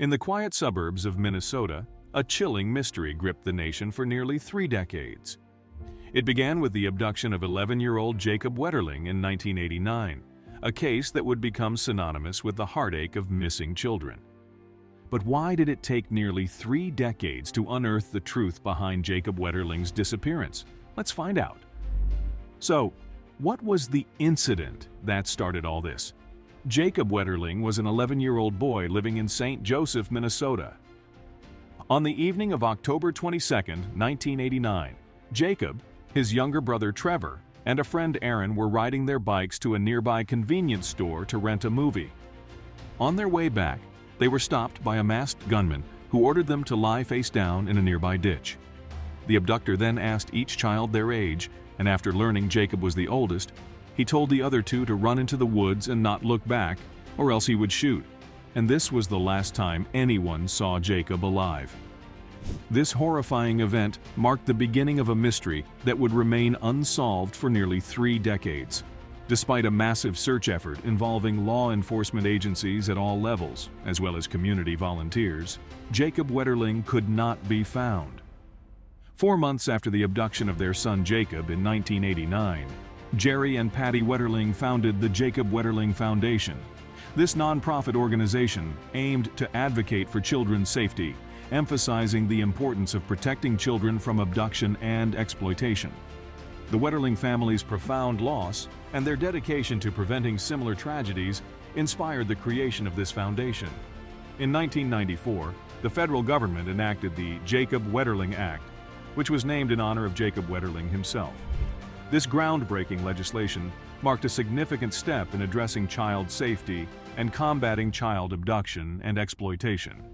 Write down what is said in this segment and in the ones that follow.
In the quiet suburbs of Minnesota, a chilling mystery gripped the nation for nearly 3 decades. It began with the abduction of 11-year-old Jacob Wetterling in 1989, a case that would become synonymous with the heartache of missing children. But why did it take nearly 3 decades to unearth the truth behind Jacob Wetterling's disappearance? Let's find out. So, what was the incident that started all this? Jacob Wetterling was an 11-year-old boy living in St. Joseph, Minnesota. On the evening of October 22, 1989, Jacob, his younger brother Trevor, and a friend Aaron were riding their bikes to a nearby convenience store to rent a movie. On their way back, they were stopped by a masked gunman who ordered them to lie face down in a nearby ditch. The abductor then asked each child their age, and after learning Jacob was the oldest, he told the other 2 to run into the woods and not look back, or else he would shoot. And this was the last time anyone saw Jacob alive. This horrifying event marked the beginning of a mystery that would remain unsolved for nearly 3 decades. Despite a massive search effort involving law enforcement agencies at all levels, as well as community volunteers, Jacob Wetterling could not be found. 4 months after the abduction of their son Jacob in 1989, Jerry and Patty Wetterling founded the Jacob Wetterling Foundation. This nonprofit organization aimed to advocate for children's safety, emphasizing the importance of protecting children from abduction and exploitation. The Wetterling family's profound loss and their dedication to preventing similar tragedies inspired the creation of this foundation. In 1994, the federal government enacted the Jacob Wetterling Act, which was named in honor of Jacob Wetterling himself. This groundbreaking legislation marked a significant step in addressing child safety and combating child abduction and exploitation.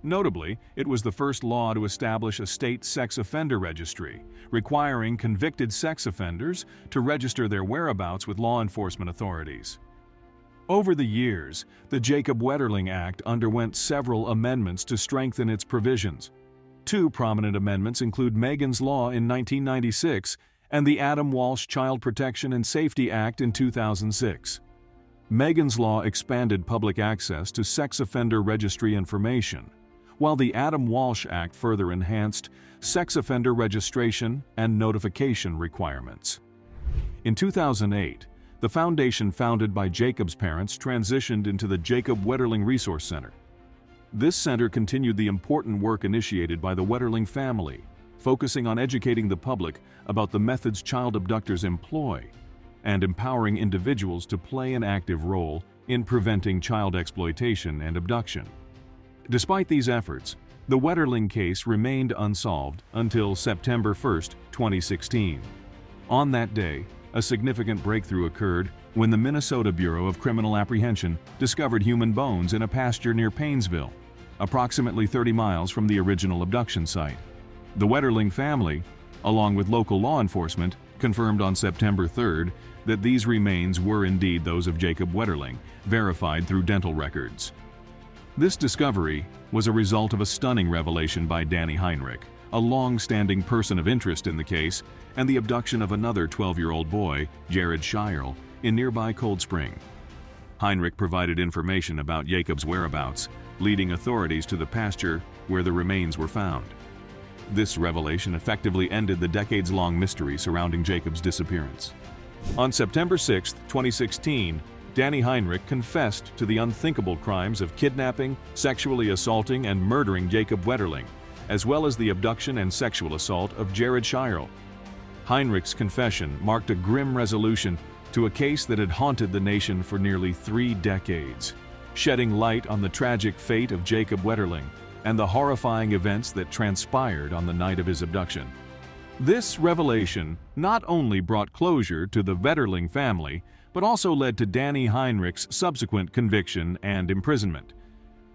Notably, it was the first law to establish a state sex offender registry, requiring convicted sex offenders to register their whereabouts with law enforcement authorities. Over the years, the Jacob Wetterling Act underwent several amendments to strengthen its provisions. 2 prominent amendments include Megan's Law in 1996 and the Adam Walsh Child Protection and Safety Act in 2006. Megan's Law expanded public access to sex offender registry information, while the Adam Walsh Act further enhanced sex offender registration and notification requirements. In 2008, the foundation founded by Jacob's parents transitioned into the Jacob Wetterling Resource Center. This center continued the important work initiated by the Wetterling family, focusing on educating the public about the methods child abductors employ and empowering individuals to play an active role in preventing child exploitation and abduction. Despite these efforts, the Wetterling case remained unsolved until September 1, 2016. On that day, a significant breakthrough occurred when the Minnesota Bureau of Criminal Apprehension discovered human bones in a pasture near Paynesville, approximately 30 miles from the original abduction site. The Wetterling family, along with local law enforcement, confirmed on September 3rd that these remains were indeed those of Jacob Wetterling, verified through dental records. This discovery was a result of a stunning revelation by Danny Heinrich, a long-standing person of interest in the case, and the abduction of another 12-year-old boy, Jared Shirel, in nearby Cold Spring. Heinrich provided information about Jacob's whereabouts, leading authorities to the pasture where the remains were found. This revelation effectively ended the decades-long mystery surrounding Jacob's disappearance. On September 6, 2016, Danny Heinrich confessed to the unthinkable crimes of kidnapping, sexually assaulting, and murdering Jacob Wetterling, as well as the abduction and sexual assault of Jared Shirel. Heinrich's confession marked a grim resolution to a case that had haunted the nation for nearly 3 decades, shedding light on the tragic fate of Jacob Wetterling and the horrifying events that transpired on the night of his abduction. This revelation not only brought closure to the Wetterling family, but also led to Danny Heinrich's subsequent conviction and imprisonment.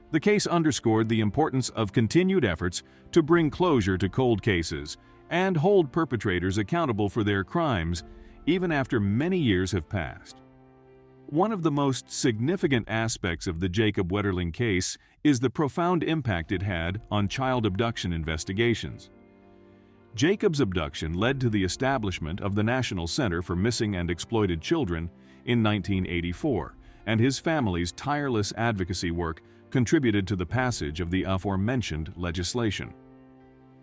The case underscored the importance of continued efforts to bring closure to cold cases and hold perpetrators accountable for their crimes, even after many years have passed. One of the most significant aspects of the Jacob Wetterling case is the profound impact it had on child abduction investigations. Jacob's abduction led to the establishment of the National Center for Missing and Exploited Children in 1984, and his family's tireless advocacy work contributed to the passage of the aforementioned legislation.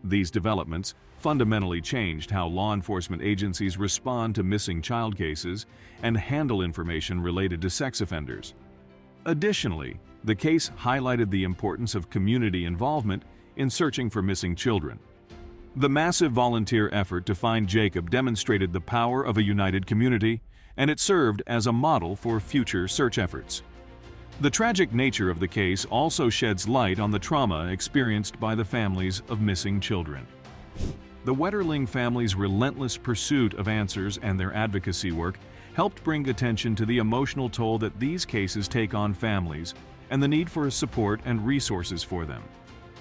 These developments fundamentally changed how law enforcement agencies respond to missing child cases and handle information related to sex offenders. Additionally, the case highlighted the importance of community involvement in searching for missing children. The massive volunteer effort to find Jacob demonstrated the power of a united community, and it served as a model for future search efforts. The tragic nature of the case also sheds light on the trauma experienced by the families of missing children. The Wetterling family's relentless pursuit of answers and their advocacy work helped bring attention to the emotional toll that these cases take on families and the need for support and resources for them.